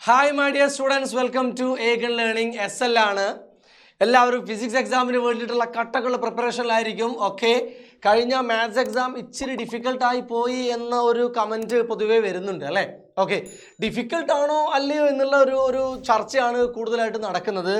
Hi my dear students, welcome to Aegon Learning SL ആണ്. എല്ലാവരും physics എക്സാമിന് വേണ്ടിയിട്ടുള്ള കട്ടക്കുള്ള പ്രിപ്പറേഷനിലായിരിക്കും. ഓക്കെ, കഴിഞ്ഞ മാത്സ് എക്സാം ഇച്ചിരി ഡിഫിക്കൽട്ടായി പോയി എന്ന ഒരു കമൻറ്റ് പൊതുവേ വരുന്നുണ്ട് അല്ലേ. ഓക്കെ, ഡിഫിക്കൽട്ടാണോ അല്ലയോ എന്നുള്ള ഒരു ചർച്ചയാണ് കൂടുതലായിട്ട് നടക്കുന്നത്.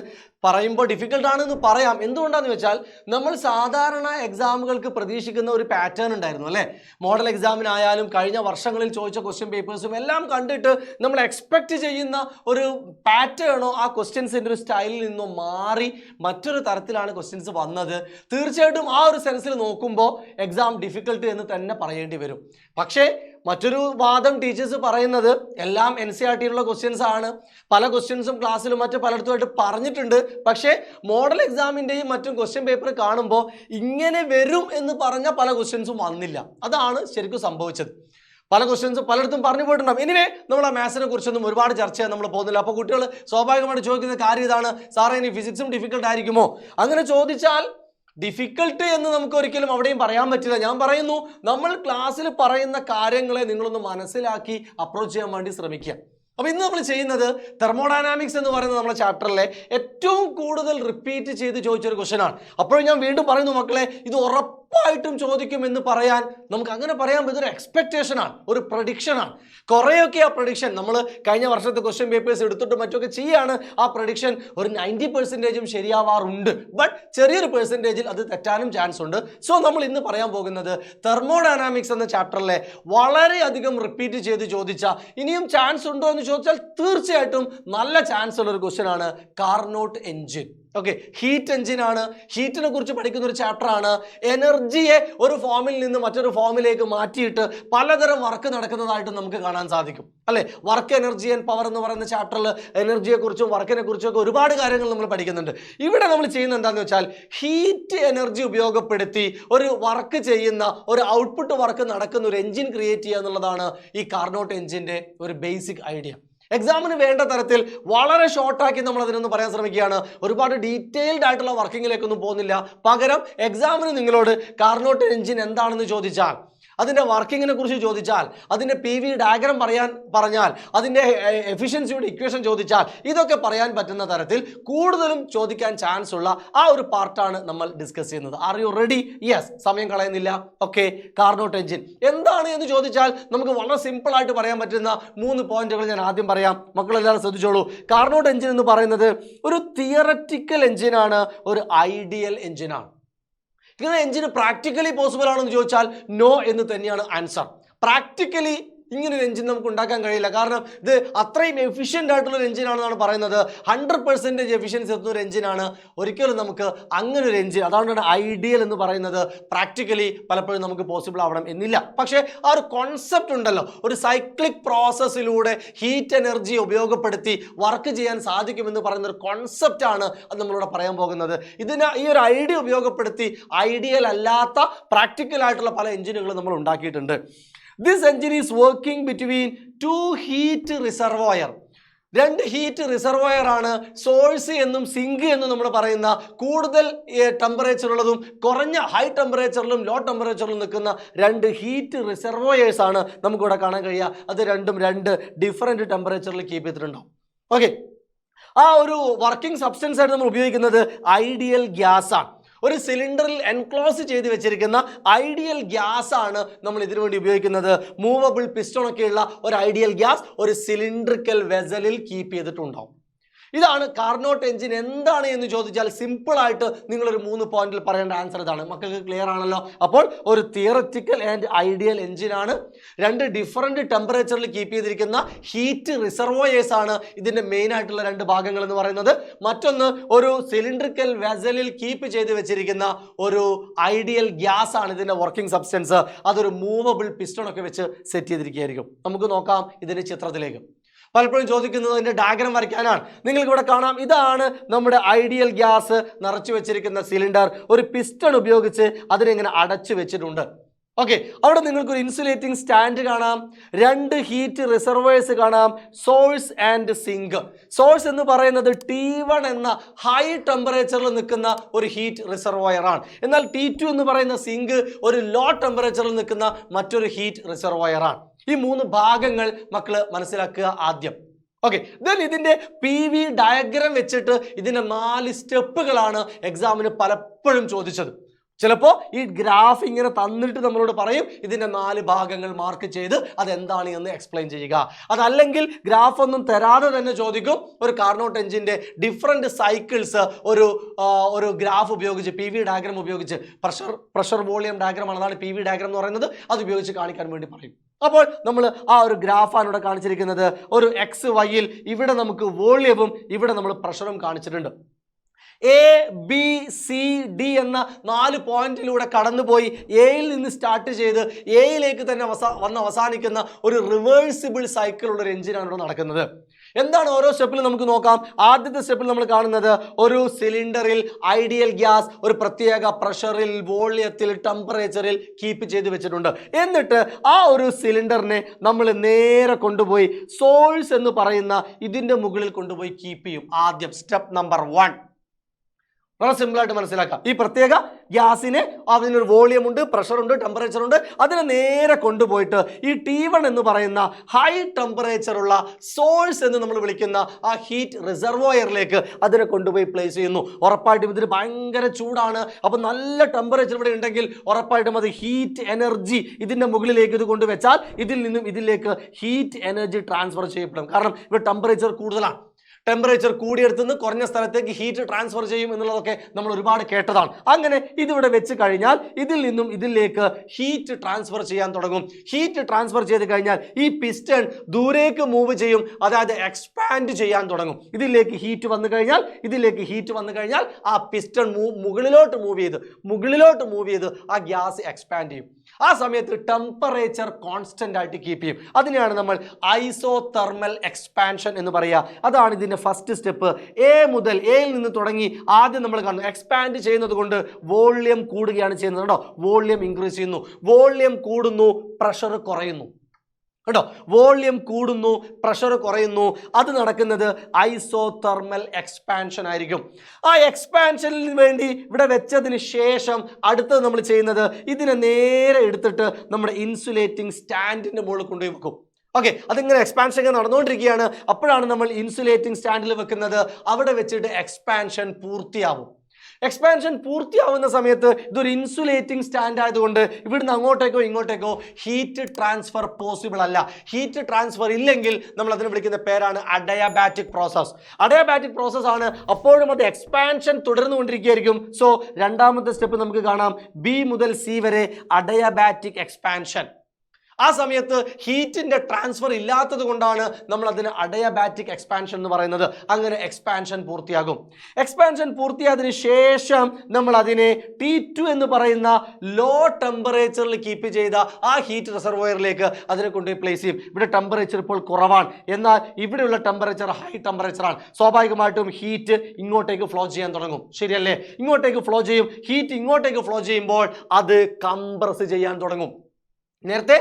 പറയുമ്പോൾ ഡിഫിക്കൽട്ടാണെന്ന് പറയാം. എന്തുകൊണ്ടാണെന്ന് വെച്ചാൽ നമ്മൾ സാധാരണ എക്സാമുകൾക്ക് പ്രതീക്ഷിക്കുന്ന ഒരു പാറ്റേൺ ഉണ്ടായിരുന്നു അല്ലേ. മോഡൽ എക്സാമിനായാലും കഴിഞ്ഞ വർഷങ്ങളിൽ ചോദിച്ച ക്വസ്റ്റ്യൻ പേപ്പേഴ്സും എല്ലാം കണ്ടിട്ട് നമ്മൾ എക്സ്പെക്റ്റ് ചെയ്യുന്ന ഒരു പാറ്റേണോ ആ ക്വസ്റ്റ്യൻസിൻ്റെ ഒരു സ്റ്റൈലിൽ നിന്നോ മാറി മറ്റൊരു തരത്തിലാണ് ക്വസ്റ്റ്യൻസ് വന്നത്. തീർച്ചയായിട്ടും ആ ഒരു സെൻസിൽ നോക്കുമ്പോൾ എക്സാം ഡിഫിക്കൽട്ട് എന്ന് തന്നെ പറയേണ്ടി വരും. പക്ഷേ മറ്റൊരു വാദം ടീച്ചേഴ്സ് പറയുന്നത് എല്ലാം NCERT-യിലുള്ള ക്വസ്റ്റ്യൻസ് ആണ്. പല ക്വസ്റ്റ്യൻസും ക്ലാസ്സിലും മറ്റു പലയിടത്തുമായിട്ട് പറഞ്ഞിട്ടുണ്ട്. പക്ഷേ മോഡൽ എക്സാമിൻ്റെയും മറ്റും ക്വസ്റ്റ്യൻ പേപ്പർ കാണുമ്പോൾ ഇങ്ങനെ വരും എന്ന് പറഞ്ഞ പല ക്വസ്റ്റ്യൻസും വന്നില്ല. അതാണ് ശരിക്കും സംഭവിച്ചത്. പല ക്വസ്റ്റ്യൻസും പലയിടത്തും പറഞ്ഞു പോയിട്ടുണ്ടാകും. എനിവേ നമ്മൾ ആ മാത്സിനെ കുറിച്ചൊന്നും ഒരുപാട് ചർച്ച ചെയ്യാൻ നമ്മൾ പോകുന്നില്ല. അപ്പോൾ കുട്ടികൾ സ്വാഭാവികമായിട്ട് ചോദിക്കുന്ന കാര്യം ഇതാണ്, സാറേ ഇനി ഫിസിക്സും ഡിഫിക്കൽട്ട് ആയിരിക്കുമോ? അങ്ങനെ ചോദിച്ചാൽ ഡിഫിക്കൽട്ട് എന്ന് നമുക്ക് ഒരിക്കലും അവിടെയും പറയാൻ പറ്റില്ല. ഞാൻ പറയുന്നു, നമ്മൾ ക്ലാസ്സിൽ പറയുന്ന കാര്യങ്ങളെ നിങ്ങളൊന്ന് മനസ്സിലാക്കി അപ്രോച്ച് ചെയ്യാൻ വേണ്ടി ശ്രമിക്കുക. അപ്പോൾ ഇന്ന് നമ്മൾ ചെയ്യുന്നത് തെർമോഡൈനാമിക്സ് എന്ന് പറയുന്ന നമ്മുടെ ചാപ്റ്ററിലെ ഏറ്റവും കൂടുതൽ റിപ്പീറ്റ് ചെയ്ത് ചോദിച്ചൊരു ക്വസ്റ്റ്യൻ ആണ്. അപ്പോൾ ഞാൻ വീണ്ടും പറയുന്നു മക്കളെ, ഇത് ഉറപ്പായിട്ടും ചോദിക്കുമെന്ന് പറയാൻ നമുക്ക് അങ്ങനെ പറയാൻ പറ്റുന്ന ഒരു എക്സ്പെക്റ്റേഷനാണ്, ഒരു പ്രഡിക്ഷനാണ്. കുറേയൊക്കെ ആ പ്രഡിക്ഷൻ നമ്മൾ കഴിഞ്ഞ വർഷത്തെ ക്വസ്റ്റ്യൻ പേപ്പേഴ്സ് എടുത്തിട്ട് മറ്റൊക്കെ ചെയ്യാണ്. ആ പ്രഡിക്ഷൻ ഒരു 90% ശരിയാവാറുണ്ട്. ബട്ട് ചെറിയൊരു പെർസെൻറ്റേജിൽ അത് തെറ്റാനും ചാൻസ് ഉണ്ട്. സോ നമ്മൾ ഇന്ന് പറയാൻ പോകുന്നത് തെർമോഡൈനാമിക്സ് എന്ന ചാപ്റ്ററിലെ വളരെയധികം റിപ്പീറ്റ് ചെയ്ത് ചോദിച്ച, ഇനിയും ചാൻസ് ഉണ്ടോ എന്ന് ചോദിച്ചാൽ തീർച്ചയായിട്ടും നല്ല ചാൻസ് ഉള്ള ഒരു ക്വസ്റ്റ്യൻ ആണ് Carnot engine. Okay, heat engine ആണ്. ഹീറ്റിനെ കുറിച്ച് പഠിക്കുന്ന ഒരു ചാപ്റ്റർ ആണ്. എനർജിയെ ഒരു ഫോമിൽ നിന്ന് മറ്റൊരു ഫോമിലേക്ക് മാറ്റിയിട്ട് പലതരം വർക്ക് നടക്കുന്നതായിട്ട് നമുക്ക് കാണാൻ സാധിക്കും അല്ലെ. വർക്ക്, എനർജി ആൻഡ് പവർ എന്ന് പറയുന്ന ചാപ്റ്ററിൽ എനർജിയെ കുറിച്ചും വർക്കിനെ കുറിച്ചും ഒക്കെ ഒരുപാട് കാര്യങ്ങൾ നമ്മൾ പഠിക്കുന്നുണ്ട്. ഇവിടെ നമ്മൾ ചെയ്യുന്നത് എന്താണെന്ന് വെച്ചാൽ ഹീറ്റ് എനർജി ഉപയോഗപ്പെടുത്തി ഒരു വർക്ക് ചെയ്യുന്ന, ഒരു ഔട്ട്പുട്ട് വർക്ക് നടക്കുന്ന ഒരു എഞ്ചിൻ ക്രിയേറ്റ് ചെയ്യുക എന്നുള്ളതാണ് ഈ കാർനോട്ട് എഞ്ചിൻ്റെ ഒരു ബേസിക് ഐഡിയ. എക്സാമിന് വേണ്ട തരത്തിൽ വളരെ ഷോർട്ടാക്കി നമ്മൾ അതിനൊന്ന് പറയാൻ ശ്രമിക്കുകയാണ്. ഒരുപാട് ഡീറ്റെയിൽഡ് ആയിട്ടുള്ള വർക്കിങ്ങിലേക്കൊന്നും പോകുന്നില്ല. പകരം എക്സാമിന് നിങ്ങളോട് കാർനോട്ട് എഞ്ചിൻ എന്താണെന്ന് ചോദിച്ചാൽ, അതിൻ്റെ വർക്കിങ്ങിനെ കുറിച്ച് ചോദിച്ചാൽ, അതിൻ്റെ PV ഡയഗ്രം പറഞ്ഞാൽ, അതിൻ്റെ എഫിഷ്യൻസിയുടെ ഇക്വേഷൻ ചോദിച്ചാൽ, ഇതൊക്കെ പറയാൻ പറ്റുന്ന തരത്തിൽ കൂടുതലും ചോദിക്കാൻ ചാൻസ് ഉള്ള ആ ഒരു പാർട്ടാണ് നമ്മൾ ഡിസ്കസ് ചെയ്യുന്നത്. Are you ready? യെസ്, സമയം കളയുന്നില്ല. ഓക്കെ, കാർനോട്ട് എഞ്ചിൻ എന്താണ് എന്ന് ചോദിച്ചാൽ നമുക്ക് വളരെ സിമ്പിൾ ആയിട്ട് പറയാൻ പറ്റുന്ന 3 പോയിന്റുകൾ ഞാൻ ആദ്യം പറയാം. മക്കളെല്ലാവരും ശ്രദ്ധിച്ചോളൂ. കാർനോട്ട് എഞ്ചിൻ എന്ന് പറയുന്നത് ഒരു തിയററ്റിക്കൽ എഞ്ചിനാണ്, ഒരു ഐഡിയൽ എഞ്ചിനാണ്. ഇങ്ങനെ എഞ്ചിന് പ്രാക്ടിക്കലി പോസിബിൾ ആണെന്ന് ചോദിച്ചാൽ നോ എന്ന് തന്നെയാണ് ആൻസർ. പ്രാക്ടിക്കലി ഇങ്ങനൊരു എഞ്ചിൻ നമുക്ക് ഉണ്ടാക്കാൻ കഴിയില്ല. കാരണം ഇത് അത്രയും എഫിഷ്യൻ്റ് ആയിട്ടുള്ളൊരു എഞ്ചിനാണെന്നാണ് പറയുന്നത്. 100% എഫിഷ്യൻസി എത്തുന്ന ഒരു എഞ്ചിനാണ്. ഒരിക്കലും നമുക്ക് അങ്ങനെ ഒരു എഞ്ചിൻ, അതുകൊണ്ടാണ് ഐഡിയൽ എന്ന് പറയുന്നത്, പ്രാക്ടിക്കലി പലപ്പോഴും നമുക്ക് പോസിബിൾ ആവണം എന്നില്ല. പക്ഷേ ആ ഒരു കോൺസെപ്റ്റ് ഉണ്ടല്ലോ, ഒരു സൈക്ലിക് പ്രോസസ്സിലൂടെ ഹീറ്റ് എനർജി ഉപയോഗപ്പെടുത്തി വർക്ക് ചെയ്യാൻ സാധിക്കുമെന്ന് പറയുന്ന ഒരു കോൺസെപ്റ്റാണ് അത് നമ്മളിവിടെ പറയാൻ പോകുന്നത്. ഈ ഒരു ഐഡിയ ഉപയോഗപ്പെടുത്തി ഐഡിയൽ അല്ലാത്ത പ്രാക്ടിക്കൽ ആയിട്ടുള്ള പല എഞ്ചിനുകളും നമ്മൾ ഉണ്ടാക്കിയിട്ടുണ്ട്. This engine is working between 2 heat reservoir. 2 heat reservoir ആണ്. സോഴ്സ് എന്നും സിങ്ക് എന്നും നമ്മൾ പറയുന്ന കൂടുതൽ ടെമ്പറേച്ചറുള്ളതും കുറഞ്ഞ ഹൈ ടെമ്പറേച്ചറിലും ലോ ടെമ്പറേച്ചറിലും നിൽക്കുന്ന 2 ഹീറ്റ് റിസർവോയേഴ്സ് ആണ് നമുക്കിവിടെ കാണാൻ കഴിയുക. അത് രണ്ടും 2 ഡിഫറെൻറ്റ് ടെമ്പറേച്ചറിൽ കീപ്പ് ചെയ്തിട്ടുണ്ടാവും. ഓക്കെ, ആ ഒരു വർക്കിംഗ് സബ്സ്റ്റൻസ് ആയിട്ട് നമ്മൾ ഉപയോഗിക്കുന്നത് ഐഡിയൽ ഗ്യാസ് ആണ്. ഒരു സിലിണ്ടറിൽ എൻക്ലോസ് ചെയ്ത് വെച്ചിരിക്കുന്ന ഐഡിയൽ ഗ്യാസ് ആണ് നമ്മൾ ഇതിനു വേണ്ടി ഉപയോഗിക്കുന്നത്. മൂവബിൾ പിസ്റ്റണൊക്കെയുള്ള ഒരു ഐഡിയൽ ഗ്യാസ് ഒരു സിലിണ്ടറിക്കൽ വെസലിൽ കീപ്പ് ചെയ്തിട്ടുണ്ടാവും. ഇതാണ് കാർനോട്ട് എഞ്ചിൻ. എന്താണ് എന്ന് ചോദിച്ചാൽ സിമ്പിളായിട്ട് നിങ്ങളൊരു 3 പോയിന്റിൽ പറയേണ്ട ആൻസർ ഇതാണ്. മക്കൾക്ക് ക്ലിയർ ആണല്ലോ? അപ്പോൾ ഒരു തിയററ്റിക്കൽ ആൻഡ് ഐഡിയൽ എഞ്ചിനാണ്. 2 ഡിഫറൻറ്റ് ടെമ്പറേച്ചറിൽ കീപ്പ് ചെയ്തിരിക്കുന്ന ഹീറ്റ് റിസർവോയേഴ്സ് ആണ് ഇതിൻ്റെ മെയിൻ ആയിട്ടുള്ള 2 ഭാഗങ്ങൾ എന്ന് പറയുന്നത്. മറ്റൊന്ന് ഒരു സിലിണ്ടറിക്കൽ വെസലിൽ കീപ്പ് ചെയ്ത് വെച്ചിരിക്കുന്ന ഒരു ഐഡിയൽ ഗ്യാസ് ആണ് ഇതിൻ്റെ വർക്കിംഗ് സബ്സ്റ്റൻസ്. അതൊരു മൂവബിൾ പിസ്റ്റണൊക്കെ വെച്ച് സെറ്റ് ചെയ്തിരിക്കുകയായിരിക്കും. നമുക്ക് നോക്കാം ഇതിൻ്റെ ചിത്രത്തിലേക്ക്. പലപ്പോഴും ചോദിക്കുന്നത് അതിൻ്റെ ഡയഗ്രം വരയ്ക്കാനാണ്. നിങ്ങൾക്ക് ഇവിടെ കാണാം, ഇതാണ് നമ്മുടെ ഐഡിയൽ ഗ്യാസ് നിറച്ചു വെച്ചിരിക്കുന്ന സിലിണ്ടർ. ഒരു പിസ്റ്റൺ ഉപയോഗിച്ച് അതിനെങ്ങനെ അടച്ചു വെച്ചിട്ടുണ്ട്. ഓക്കെ, അവിടെ നിങ്ങൾക്കൊരു ഇൻസുലേറ്റിംഗ് സ്റ്റാൻഡ് കാണാം, 2 ഹീറ്റ് റിസർവേഴ്സ് കാണാം, സോഴ്സ് ആൻഡ് സിങ്ക്. സോഴ്സ് എന്ന് പറയുന്നത് T1 എന്ന ഹൈ ടെമ്പറേച്ചറിൽ നിൽക്കുന്ന ഒരു ഹീറ്റ് റിസർവോയർ ആണ്. എന്നാൽ T2 എന്ന് പറയുന്ന സിങ്ക് ഒരു ലോ ടെമ്പറേച്ചറിൽ നിൽക്കുന്ന മറ്റൊരു ഹീറ്റ് റിസർവോയർ ആണ്. ഈ 3 ഭാഗങ്ങൾ മക്കള് മനസ്സിലാക്കുക ആദ്യം. ഓക്കെ, ദെൻ ഇതിന്റെ PV ഡയഗ്രാം വെച്ചിട്ട് ഇതിന്റെ 4 സ്റ്റെപ്പുകളാണ് എക്സാമിന് പലപ്പോഴും ചോദിച്ചത്. ചിലപ്പോൾ ഈ ഗ്രാഫ് ഇങ്ങനെ തന്നിട്ട് നമ്മളോട് പറയും ഇതിന്റെ 4 ഭാഗങ്ങൾ മാർക്ക് ചെയ്ത് അതെന്താണ് എന്ന് എക്സ്പ്ലെയിൻ ചെയ്യുക. അതല്ലെങ്കിൽ ഗ്രാഫ് ഒന്നും തരാതെ തന്നെ ചോദിക്കും. ഒരു കാർനോട്ട് എഞ്ചിന്റെ ഡിഫറെന്റ് സൈക്കിൾസ് ഒരു ഗ്രാഫ് ഉപയോഗിച്ച് PV ഡയഗ്രാം ഉപയോഗിച്ച് പ്രഷർ വോളിയം ഡയഗ്രാം ആണ്, അതാണ് PV ഡയഗ്രാം എന്ന് പറയുന്നത്, അത് ഉപയോഗിച്ച് കാണിക്കാൻ വേണ്ടി പറയും. അപ്പോൾ നമ്മൾ ആ ഒരു ഗ്രാഫാണ് ഇവിടെ കാണിച്ചിരിക്കുന്നത്. ഒരു XYയിൽ ഇവിടെ നമുക്ക് വോള്യവും ഇവിടെ നമ്മൾ പ്രഷറും കാണിച്ചിട്ടുണ്ട്. ABCD എന്ന 4 പോയിന്റിലൂടെ കടന്നുപോയി എയിൽ നിന്ന് സ്റ്റാർട്ട് ചെയ്ത് എയിലേക്ക് തന്നെ വന്ന് അവസാനിക്കുന്ന ഒരു റിവേഴ്സിബിൾ സൈക്കിൾ ഉള്ള ഒരു എഞ്ചിനാണ് ഇവിടെ നടക്കുന്നത്. എന്താണ് ഓരോ സ്റ്റെപ്പിലും നമുക്ക് നോക്കാം. ആദ്യത്തെ സ്റ്റെപ്പിൽ നമ്മൾ കാണുന്നത് ഒരു സിലിണ്ടറിൽ ഐഡിയൽ ഗ്യാസ് ഒരു പ്രത്യേക പ്രഷറിൽ, വോള്യത്തിൽ, ടെമ്പറേച്ചറിൽ കീപ്പ് ചെയ്ത് വെച്ചിട്ടുണ്ട്. എന്നിട്ട് ആ ഒരു സിലിണ്ടറിനെ നമ്മൾ നേരെ കൊണ്ടുപോയി സോഴ്സ് എന്ന് പറയുന്ന ഇതിന്റെ മുകളിൽ കൊണ്ടുപോയി കീപ്പ് ചെയ്യും. ആദ്യം സ്റ്റെപ്പ് നമ്പർ 1 വളരെ സിമ്പിൾ ആയിട്ട് മനസ്സിലാക്കാം. ഈ പ്രത്യേക ഗ്യാസിന് അതിനൊരു വോളിയം ഉണ്ട്, പ്രഷർ ഉണ്ട്, ടെമ്പറേച്ചർ ഉണ്ട്. അതിനെ നേരെ കൊണ്ടുപോയിട്ട് ഈ T1 എന്ന് പറയുന്ന ഹൈ ടെമ്പറേച്ചർ ഉള്ള സോഴ്സ് എന്ന് നമ്മൾ വിളിക്കുന്ന ആ ഹീറ്റ് റിസർവോയറിലേക്ക് അതിനെ കൊണ്ടുപോയി പ്ലേസ് ചെയ്യുന്നു. ഉറപ്പായിട്ടും ഇതിന് ഭയങ്കര ചൂടാണ്. അപ്പം നല്ല ടെമ്പറേച്ചർ ഇവിടെ ഉണ്ടെങ്കിൽ ഉറപ്പായിട്ടും അത് ഹീറ്റ് എനർജി ഇതിൻ്റെ മുകളിലേക്ക് ഇത് കൊണ്ടുവച്ചാൽ ഇതിൽ നിന്നും ഇതിലേക്ക് ഹീറ്റ് എനർജി ട്രാൻസ്ഫർ ചെയ്യപ്പെടും. കാരണം ഇവിടെ ടെമ്പറേച്ചർ കൂടുതലാണ്. ടെമ്പറേച്ചർ കൂടിയെടുത്തുനിന്ന് കുറഞ്ഞ സ്ഥലത്തേക്ക് ഹീറ്റ് ട്രാൻസ്ഫർ ചെയ്യും എന്നുള്ളതൊക്കെ നമ്മൾ ഒരുപാട് കേട്ടതാണ്. അങ്ങനെ ഇതിവിടെ വെച്ച് കഴിഞ്ഞാൽ ഇതിൽ നിന്നും ഇതിലേക്ക് ഹീറ്റ് ട്രാൻസ്ഫർ ചെയ്യാൻ തുടങ്ങും. ഹീറ്റ് ട്രാൻസ്ഫർ ചെയ്ത് കഴിഞ്ഞാൽ ഈ പിസ്റ്റൺ ദൂരേക്ക് മൂവ് ചെയ്യും, അതായത് എക്സ്പാൻഡ് ചെയ്യാൻ തുടങ്ങും. ഇതിലേക്ക് ഹീറ്റ് വന്നു കഴിഞ്ഞാൽ ആ പിസ്റ്റൺ മുകളിലോട്ട് മൂവ് ചെയ്ത് ആ ഗ്യാസ് എക്സ്പാൻഡ് ചെയ്യും. ആ സമയത്ത് ടെമ്പറേച്ചർ കോൺസ്റ്റന്റ് ആയിട്ട് കീപ്പ് ചെയ്യും. അതിനെയാണ് നമ്മൾ ഐസോതെർമൽ എക്സ്പാൻഷൻ എന്ന് പറയുക. അതാണ് ഇതിന്റെ ഫസ്റ്റ് സ്റ്റെപ്പ്. എയിൽ നിന്ന് തുടങ്ങി ആദ്യം നമ്മൾ കാണുന്നു എക്സ്പാൻഡ് ചെയ്യുന്നത് കൊണ്ട് വോള്യം കൂടുകയാണ് ചെയ്യുന്നത്. കേട്ടോ, വോള്യം ഇൻക്രീസ് ചെയ്യുന്നു, വോള്യം കൂടുന്നു, പ്രഷർ കുറയുന്നു. കേട്ടോ, വോള്യം കൂടുന്നു, പ്രഷർ കുറയുന്നു. അത് നടക്കുന്നത് ഐസോതെർമൽ എക്സ്പാൻഷൻ ആയിരിക്കും. ആ എക്സ്പാൻഷനിന് വേണ്ടി ഇവിടെ വെച്ചതിന് ശേഷം അടുത്തത് നമ്മൾ ചെയ്യുന്നത് ഇതിനെ നേരെ എടുത്തിട്ട് നമ്മുടെ ഇൻസുലേറ്റിംഗ് സ്റ്റാൻഡിന്റെ മുകളിൽ കൊണ്ടുപോയി വെക്കും. ഓക്കെ, അതിങ്ങനെ എക്സ്പാൻഷൻ നടന്നുകൊണ്ടിരിക്കുകയാണ്. അപ്പോഴാണ് നമ്മൾ ഇൻസുലേറ്റിംഗ് സ്റ്റാൻഡിൽ വെക്കുന്നത്. അവിടെ വെച്ചിട്ട് എക്സ്പാൻഷൻ പൂർത്തിയാവും. എക്സ്പാൻഷൻ പൂർത്തിയാവുന്ന സമയത്ത് ഇതൊരു ഇൻസുലേറ്റിംഗ് സ്റ്റാൻഡ് ആയതുകൊണ്ട് ഇവിടുന്ന് അങ്ങോട്ടേക്കോ ഇങ്ങോട്ടേക്കോ ഹീറ്റ് ട്രാൻസ്ഫർ പോസിബിൾ അല്ല. ഹീറ്റ് ട്രാൻസ്ഫർ ഇല്ലെങ്കിൽ നമ്മൾ അതിനെ വിളിക്കുന്ന പേരാണ് അഡയാബാറ്റിക് പ്രോസസ്. അഡയാബാറ്റിക് പ്രോസസ് ആണ്. അപ്പോഴും അത് എക്സ്പാൻഷൻ തുടർന്നുകൊണ്ടിരിക്കുകയായിരിക്കും. സോ രണ്ടാമത്തെ സ്റ്റെപ്പ് നമുക്ക് കാണാം. B മുതൽ C വരെ അഡയാബാറ്റിക് എക്സ്പാൻഷൻ. ആ സമയത്ത് ഹീറ്റിന്റെ ട്രാൻസ്ഫർ ഇല്ലാത്തത് കൊണ്ടാണ് നമ്മൾ അതിന് അഡയാബാറ്റിക് എക്സ്പാൻഷൻ എന്ന് പറയുന്നത്. അങ്ങനെ എക്സ്പാൻഷൻ പൂർത്തിയാകും. എക്സ്പാൻഷൻ പൂർത്തിയായതിനു ശേഷം നമ്മൾ അതിനെ T2 എന്ന് പറയുന്ന ലോ ടെമ്പറേച്ചറിൽ കീപ്പ് ചെയ്ത ആ ഹീറ്റ് റിസർവോയറിലേക്ക് അതിനെ കൊണ്ടുപോയി പ്ലേസ് ചെയ്യും. ഇവിടെ ടെമ്പറേച്ചർ ഇപ്പോൾ കുറവാണ്, എന്നാൽ ഇവിടെയുള്ള ടെമ്പറേച്ചർ ഹൈ ടെമ്പറേച്ചറാണ്. സ്വാഭാവികമായിട്ടും ഹീറ്റ് ഇങ്ങോട്ടേക്ക് ഫ്ലോ ചെയ്യാൻ തുടങ്ങും. ശരിയല്ലേ? ഇങ്ങോട്ടേക്ക് ഫ്ലോ ചെയ്യും. ഹീറ്റ് ഇങ്ങോട്ടേക്ക് ഫ്ലോ ചെയ്യുമ്പോൾ അത് കംപ്രസ് ചെയ്യാൻ തുടങ്ങും. നേരത്തെ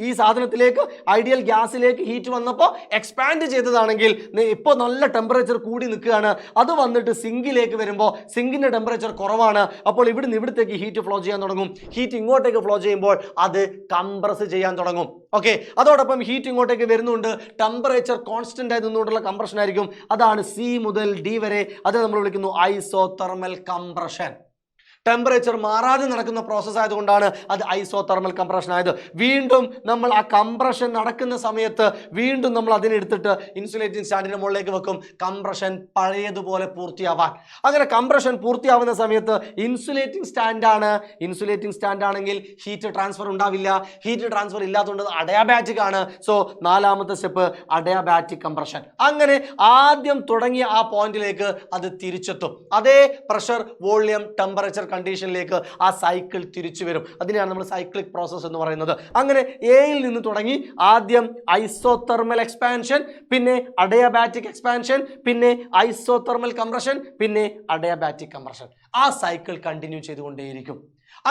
ഈ സാധനത്തിലേക്ക് ഐഡിയൽ ഗ്യാസിലേക്ക് ഹീറ്റ് വന്നപ്പോൾ എക്സ്പാൻഡ് ചെയ്തതാണെങ്കിൽ ഇപ്പോൾ നല്ല ടെമ്പറേച്ചർ കൂടി നിൽക്കുകയാണ്. അത് വന്നിട്ട് സിങ്കിലേക്ക് വരുമ്പോൾ സിങ്കിൻ്റെ ടെമ്പറേച്ചർ കുറവാണ്. അപ്പോൾ ഇവിടത്തേക്ക് ഹീറ്റ് ഫ്ലോ ചെയ്യാൻ തുടങ്ങും. ഹീറ്റ് ഇങ്ങോട്ടേക്ക് ഫ്ലോ ചെയ്യുമ്പോൾ അത് കംപ്രസ് ചെയ്യാൻ തുടങ്ങും. ഓക്കെ, അതോടൊപ്പം ഹീറ്റ് ഇങ്ങോട്ടേക്ക് വരുന്നുണ്ട്. ടെമ്പറേച്ചർ കോൺസ്റ്റന്റ് ആയി നിന്നുകൊണ്ടുള്ള കംപ്രഷൻ ആയിരിക്കും. അതാണ് C മുതൽ D വരെ. അത് നമ്മൾ വിളിക്കുന്നു ഐസോതെർമൽ കംപ്രഷൻ. ടെമ്പറേച്ചർ മാറാതെ നടക്കുന്ന പ്രോസസ്സ് ആയതുകൊണ്ടാണ് അത് ഐസോതെർമൽ കംപ്രഷൻ ആയത്. വീണ്ടും നമ്മൾ ആ കംപ്രഷൻ നടക്കുന്ന സമയത്ത് വീണ്ടും നമ്മൾ അതിനെടുത്തിട്ട് ഇൻസുലേറ്റിംഗ് സ്റ്റാൻഡിന്റെ മുകളിലേക്ക് വെക്കും, കംപ്രഷൻ പഴയതുപോലെ പൂർത്തിയാവാൻ. അങ്ങനെ കംപ്രഷൻ പൂർത്തിയാവുന്ന സമയത്ത് ഇൻസുലേറ്റിംഗ് സ്റ്റാൻഡ് ആണെങ്കിൽ ഹീറ്റ് ട്രാൻസ്ഫർ ഉണ്ടാവില്ല. ഹീറ്റ് ട്രാൻസ്ഫർ ഇല്ലാത്തതുകൊണ്ട് അഡയാബാറ്റിക് ആണ്. സോ നാലാമത്തെ സ്റ്റെപ്പ് അഡയാബാറ്റിക് കംപ്രഷൻ. അങ്ങനെ ആദ്യം തുടങ്ങിയ ആ പോയിന്റിലേക്ക് അത് തിരിച്ചെത്തും. അതേ പ്രഷർ, വോള്യം, ടെമ്പറേച്ചർ കണ്ടീഷനിലേക്ക് ആ സൈക്കിൾ തിരിച്ചു വരും. അതിനെയാണ് നമ്മൾ സൈക്ലിക് പ്രോസസ് എന്ന് പറയുന്നത്. അങ്ങനെ എയിൽ നിന്ന് തുടങ്ങി ആദ്യം ഐസോതെർമൽ എക്സ്പാൻഷൻ, പിന്നെ അഡയാബാറ്റിക് എക്സ്പാൻഷൻ, പിന്നെ ഐസോതെർമൽ കംപ്രഷൻ, പിന്നെ അഡയാബാറ്റിക് കംപ്രഷൻ. ആ സൈക്കിൾ കണ്ടിന്യൂ ചെയ്തുകൊണ്ടേയിരിക്കും.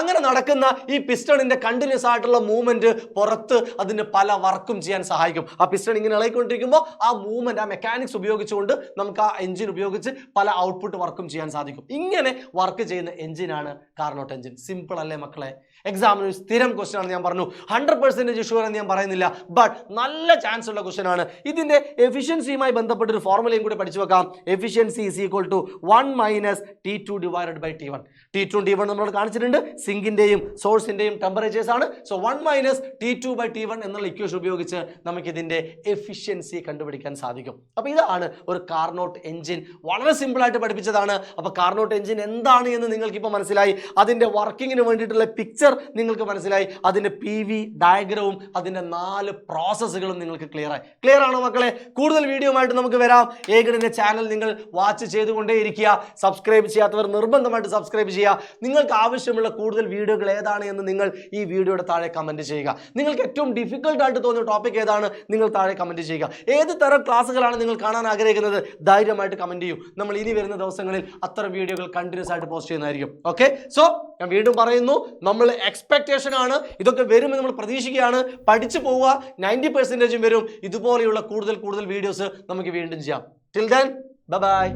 അങ്ങനെ നടക്കുന്ന ഈ പിസ്റ്റണിന്റെ കണ്ടിന്യൂസ് ആയിട്ടുള്ള മൂവ്മെന്റ് പുറത്ത് അതിന് പല വർക്കും ചെയ്യാൻ സഹായിക്കും. ആ പിസ്റ്റൺ ഇങ്ങനെ ഇളകിക്കൊണ്ടിരിക്കുമ്പോൾ ആ മൂവ്മെന്റ്, ആ മെക്കാനിക്സ് ഉപയോഗിച്ചുകൊണ്ട് നമുക്ക് ആ എഞ്ചിൻ ഉപയോഗിച്ച് പല ഔട്ട്പുട്ട് വർക്കും ചെയ്യാൻ സാധിക്കും. ഇങ്ങനെ വർക്ക് ചെയ്യുന്ന എഞ്ചിനാണ് കാർനോട്ട് എഞ്ചിൻ. സിമ്പിൾ അല്ലേ മക്കളെ? എക്സാമിന് ഒരു സ്ഥിരം ക്വസ്റ്റൻ ആണ്. ഞാൻ പറഞ്ഞു 100% ഷുവർ എന്ന് ഞാൻ പറയുന്നില്ല, ബട്ട് നല്ല ചാൻസ് ഉള്ള ക്വസ്റ്റൻ ആണ്. ഇതിന്റെ എഫിഷ്യൻസിയുമായി ബന്ധപ്പെട്ട ഒരു ഫോർമുലയും കൂടി പഠിച്ചു വെക്കാം. Efficiency is equal to 1 minus T2 divided by T1. T2 T1 നമ്മൾ കാണിച്ചിട്ടുണ്ട്. സിങ്കിന്റെയും സോഴ്സിന്റെയും ടെമ്പറേച്ചേഴ്സ് ആണ്. So 1 minus T2 by T1 എന്നുള്ള ഇക്വേഷൻ ഉപയോഗിച്ച് നമുക്ക് ഇതിന്റെ എഫിഷ്യൻസി കണ്ടുപിടിക്കാൻ സാധിക്കും. അപ്പോൾ ഇതാണ് ഒരു കാർനോട്ട് എഞ്ചിൻ. വളരെ സിമ്പിൾ ആയിട്ട് പഠിപ്പിച്ചതാണ്. അപ്പോൾ കാർനോട്ട് എഞ്ചിൻ എന്താണ് എന്ന് നിങ്ങൾക്ക് ഇപ്പോൾ മനസ്സിലായി. അതിന്റെ വർക്കിങ്ങിന് വേണ്ടിയിട്ടുള്ള പിക്ചർ നിങ്ങൾക്ക് മനസ്സിലായി. അതിന്റെ PV ഡയഗ്രവും അതിന്റെ 4 പ്രോസസ്സുകളും നിങ്ങൾക്ക് ക്ലിയർ ആണോ മക്കളെ? കൂടുതൽ വീഡിയോ ആയിട്ട് നമുക്ക് വരാം. ഏകണിന്റെ ചാനൽ നിങ്ങൾ വാച്ച് ചെയ്തുകൊണ്ടേയിരിക്കുക. സബ്സ്ക്രൈബ് ചെയ്യാത്തവർ നിർബന്ധമായിട്ട് സബ്സ്ക്രൈബ് ചെയ്യുക. നിങ്ങൾക്ക് ആവശ്യമുള്ള കൂടുതൽ വീഡിയോകൾ ഏതാണ് എന്ന് നിങ്ങൾ ഈ വീഡിയോയുടെ താഴെ കമന്റ് ചെയ്യുക. നിങ്ങൾക്ക് ഏറ്റവും ഡിഫിക്കൽട്ട് ആയിട്ട് തോന്നുന്ന ടോപ്പിക് ഏതാണ് നിങ്ങൾ താഴെ കമന്റ് ചെയ്യുക. ഏത് തരം ക്ലാസ്സുകളാണ് നിങ്ങൾ കാണാൻ ആഗ്രഹിക്കുന്നത് ധൈര്യമായിട്ട് കമന്റ് ചെയ്യൂ. നമ്മൾ ഇനി വരുന്ന ദിവസങ്ങളിൽ അത്തരം വീഡിയോകൾ കണ്ടിന്യൂസ് ആയിട്ട് പോസ്റ്റ് ചെയ്യുന്നതായിരിക്കും. ഓക്കെ, സോ ഞാൻ വീണ്ടും പറയുന്നു, നമ്മൾ എക്സ്പെക്ടേഷൻ ആണ്, ഇതൊക്കെ വരുമെന്ന് നമ്മൾ പ്രതീക്ഷിക്കുകയാണ്. പഠിച്ചു പോവുക, 90% വരും. ഇതുപോലെയുള്ള കൂടുതൽ വീഡിയോസ് നമുക്ക് വീണ്ടും ചെയ്യാം. Till then bye bye.